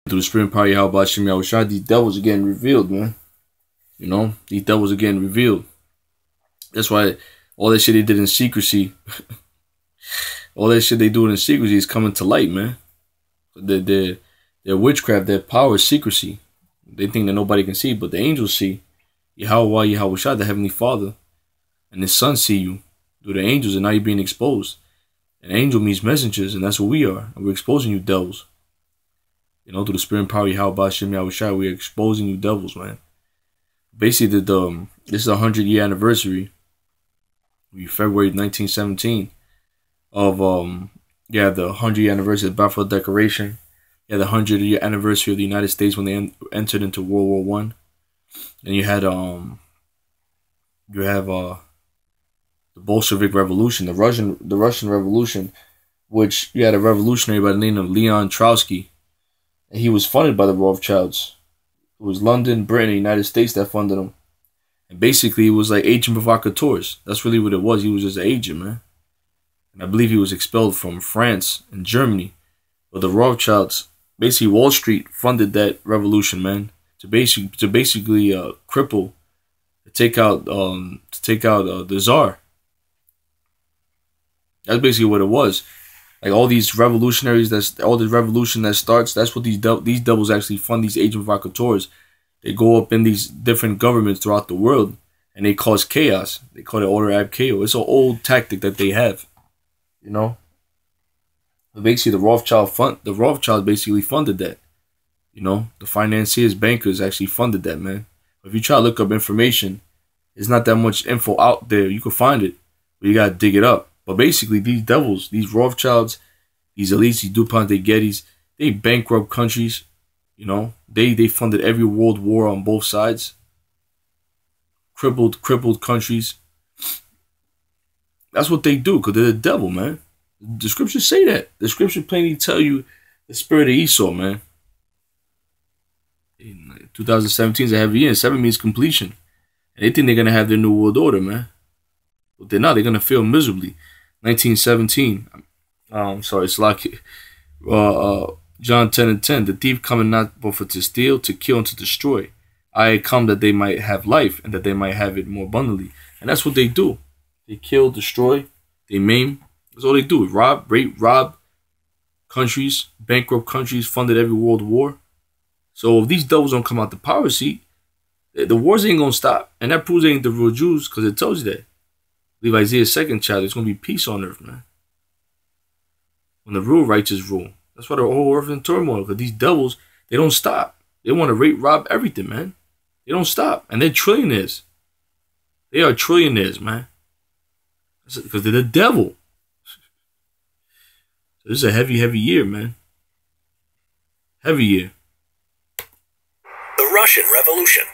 Through the spirit power, how about Shimmy Awashad, these devils are getting revealed, man. You know, these devils are getting revealed. That's why all that shit they did in secrecy, all that shit they do in secrecy is coming to light, man. Their witchcraft, their power is secrecy. They think that nobody can see, but the angels see. Yahweh, Yahweh, the Heavenly Father, and His Son see you through the angels, and now you're being exposed. An angel means messengers, and that's what we are. And we're exposing you devils. You know, through the spirit and power, Yahweh, Shem Yahushua, we're exposing you devils, man. Basically, this is a 100-year anniversary. February 1917 of the 100-year anniversary of the Balfour Declaration. The 100-year anniversary of the United States when they entered into World War One. And you have the Bolshevik Revolution, the Russian Revolution, which you had a revolutionary by the name of Leon Trotsky, and he was funded by the Rothschilds. It was London, Britain, and the United States that funded him. And basically, it was like agent provocateurs. That's really what it was. He was just an agent, man. And I believe he was expelled from France and Germany. But the Rothschilds, basically Wall Street, funded that revolution, man, to basically cripple, to take out the Tsar. That's basically what it was. Like all these revolutionaries, all the revolution that starts. That's what these devils actually fund. These agent provocateurs. They go up in these different governments throughout the world and they cause chaos. They call it order ab chaos. It's an old tactic that they have, you know. But basically, the Rothschilds basically funded that. You know, the financiers, bankers actually funded that, man. If you try to look up information, there's not that much info out there. You can find it, but you gotta dig it up. But basically, these devils, these Rothschilds, these elites, these DuPont, they Gettys, they bankrupt countries. You know, they funded every world war on both sides. Crippled countries. That's what they do, because they're the devil, man. The scriptures say that. The scriptures plainly tell you the spirit of Esau, man. 2017 is a heavy year. 7 means completion. And they think they're going to have their new world order, man. But they're not. They're going to fail miserably. 1917. Sorry, it's like John 10:10. The thief cometh not but for to steal, to kill, and to destroy. I come that they might have life, and that they might have it more abundantly. And that's what they do. They kill, destroy, they maim. That's all they do. Rob, rape, rob countries, bankrupt countries, funded every world war. So if these devils don't come out the power seat, the wars ain't going to stop. And that proves they ain't the real Jews, because it tells you that. Leave Isaiah's 2nd chapter, there's going to be peace on earth, man. When the real righteous rule. That's why the whole earth is in turmoil, because these devils, they don't stop. They want to rape, rob everything, man. They don't stop. And they're trillionaires. They are trillionaires, man. Because they're the devil. So this is a heavy, heavy year, man. Heavy year. The Russian Revolution.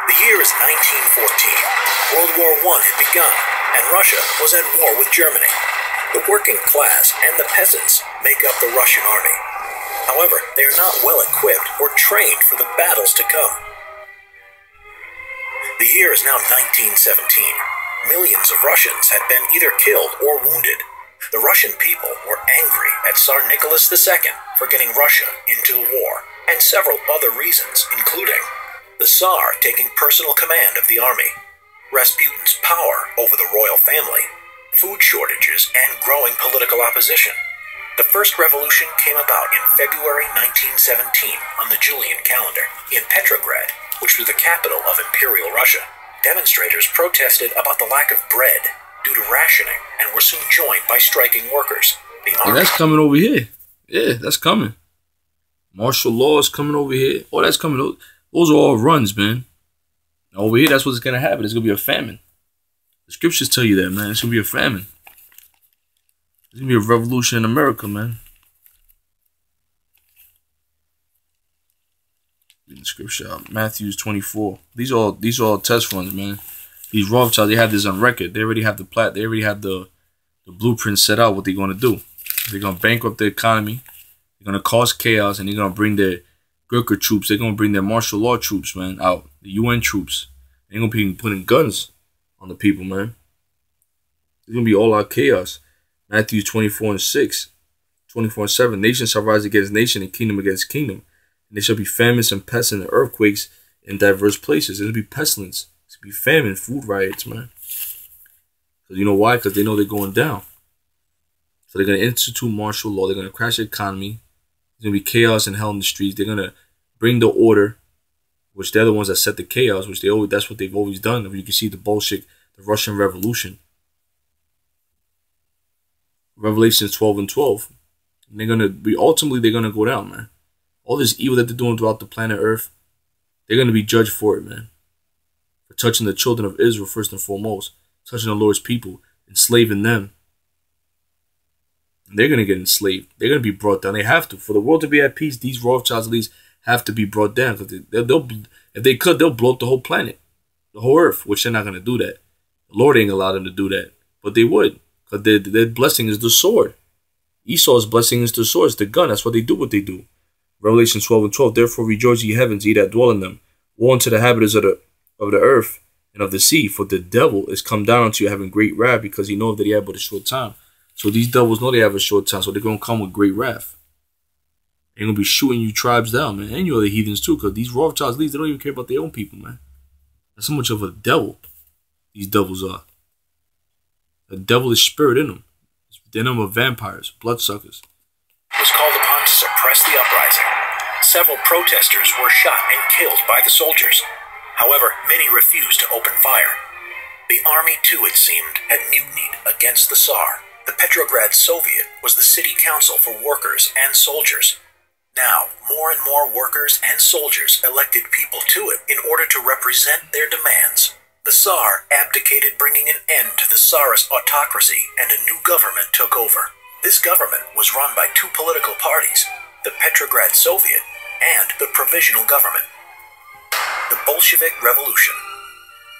The year is 1914. World War I had begun, and Russia was at war with Germany. The working class and the peasants make up the Russian army. However, they are not well equipped or trained for the battles to come. The year is now 1917. Millions of Russians had been either killed or wounded. The Russian people were angry at Tsar Nicholas II for getting Russia into the war, and several other reasons, including the Tsar taking personal command of the army, Rasputin's power over the royal family, food shortages, and growing political opposition. The first revolution came about in February 1917 on the Julian calendar in Petrograd, which was the capital of Imperial Russia. Demonstrators protested about the lack of bread due to rationing and were soon joined by striking workers. And that's coming over here. Yeah, that's coming. Martial law is coming over here. Oh, that's coming. Those are all runs, man. Over here, that's what's going to happen. It's going to be a famine. The scriptures tell you that, man. It's going to be a famine. It's going to be a revolution in America, man. Reading the scripture out. Matthew 24. These are all test runs, man. These Rothschilds, they have this on record. They already have they already have the blueprint set out what they're going to do. They're going to bankrupt the economy. They're going to cause chaos, and they're going to bring their Gurkha troops. They're going to bring their martial law troops, man, out. The UN troops. They're going to be putting guns on the people, man. It's going to be all out chaos. Matthew 24:6. 24/7. Nation shall rise against nation and kingdom against kingdom. And there shall be famines and pests and earthquakes in diverse places. There'll be pestilence. There'll be famine, food riots, man. Because you know why? Because they know they're going down. So they're going to institute martial law. They're going to crash the economy. There's going to be chaos and hell in the streets. They're going to bring the order, which they're the ones that set the chaos, which that's what they've always done. You can see the Bolshevik, the Russian Revolution. Revelations 12:12. And they're going to be, ultimately, they're going to go down, man. All this evil that they're doing throughout the planet Earth, they're going to be judged for it, man. For touching the children of Israel, first and foremost. Touching the Lord's people, enslaving them. They're going to get enslaved. They're going to be brought down. They have to. For the world to be at peace, these Rothschilds at least have to be brought down. Because if they could, they'll blow up the whole planet. The whole earth, which they're not going to do that. The Lord ain't allowed them to do that. But they would. Because their blessing is the sword. Esau's blessing is the sword. It's the gun. That's what they do. Revelation 12:12. Therefore rejoice, ye heavens, ye that dwell in them. Woe unto the inhabitants of the earth and of the sea. For the devil is come down unto you having great wrath, because he knoweth that he had but a short time. So these devils know they have a short time, so they're going to come with great wrath. They're going to be shooting you tribes down, man. And you other heathens too, because these Rothschilds, they don't even care about their own people, man. That's how much of a devil these devils are. A devilish spirit in them. They're number of vampires, bloodsuckers. Was called upon to suppress the uprising. Several protesters were shot and killed by the soldiers. However, many refused to open fire. The army, too, it seemed, had mutinied against the Tsar. The Petrograd Soviet was the city council for workers and soldiers. Now, more and more workers and soldiers elected people to it in order to represent their demands. The Tsar abdicated, bringing an end to the Tsarist autocracy, and a new government took over. This government was run by two political parties, the Petrograd Soviet and the Provisional Government. The Bolshevik Revolution.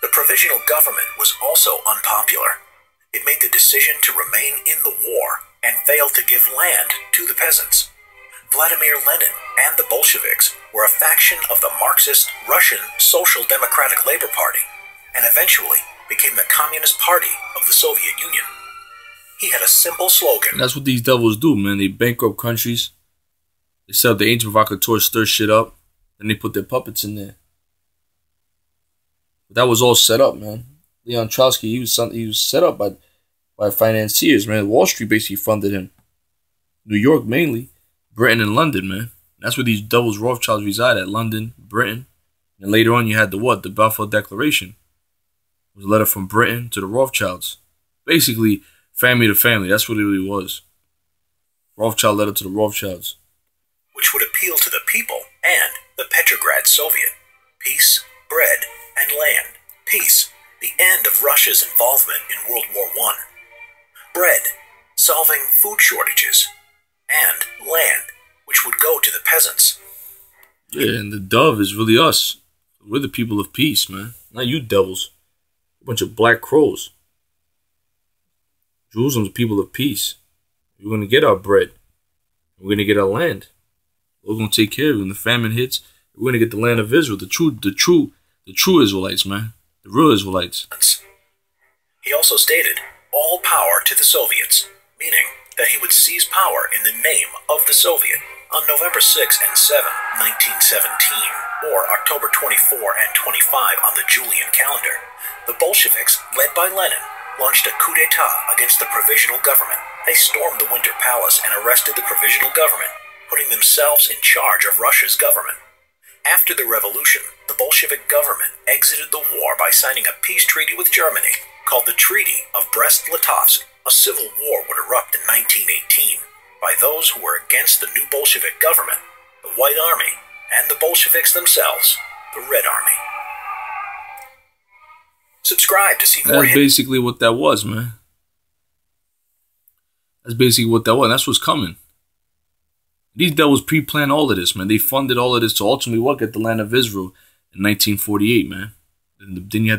The Provisional Government was also unpopular. It made the decision to remain in the war and failed to give land to the peasants. Vladimir Lenin and the Bolsheviks were a faction of the Marxist Russian Social Democratic Labor Party, and eventually became the Communist Party of the Soviet Union. He had a simple slogan. And that's what these devils do, man. They bankrupt countries. They set up the ancient provocateurs, stir shit up, and they put their puppets in there. But that was all set up, man. Leon Trotsky, he was set up by financiers, man. Wall Street basically funded him. New York mainly, Britain and London, man. That's where these devils Rothschilds reside at, London, Britain. And later on you had the Balfour Declaration. It was a letter from Britain to the Rothschilds. Basically, family to family. That's what it really was. Rothschild letter to the Rothschilds. Which would appeal to the people and the Petrograd Soviet. Peace, bread, and land. Peace, the end of Russia's involvement in World War I. Bread, solving food shortages. And land, which would go to the peasants. Yeah, and the dove is really us. We're the people of peace, man. Not you devils. A bunch of black crows. Jerusalem's the people of peace. We're going to get our bread. We're going to get our land. We're going to take care of it. When the famine hits, we're going to get the land of Israel. The true Israelites, man. The real Israelites. He also stated, all power to the Soviets, meaning that he would seize power in the name of the Soviet. On November 6 and 7, 1917, or October 24 and 25 on the Julian calendar, the Bolsheviks, led by Lenin, launched a coup d'etat against the Provisional Government. They stormed the Winter Palace and arrested the Provisional Government, putting themselves in charge of Russia's government. After the revolution, the Bolshevik government exited the war by signing a peace treaty with Germany called the Treaty of Brest-Litovsk. A civil war would erupt in 1918 by those who were against the new Bolshevik government, the White Army, and the Bolsheviks themselves, the Red Army. Subscribe to see more. That's basically what that was, man. That's basically what that was. That's what's coming. These devils pre-planned all of this, man. They funded all of this to ultimately get the land of Israel in 1948, man. And then you had the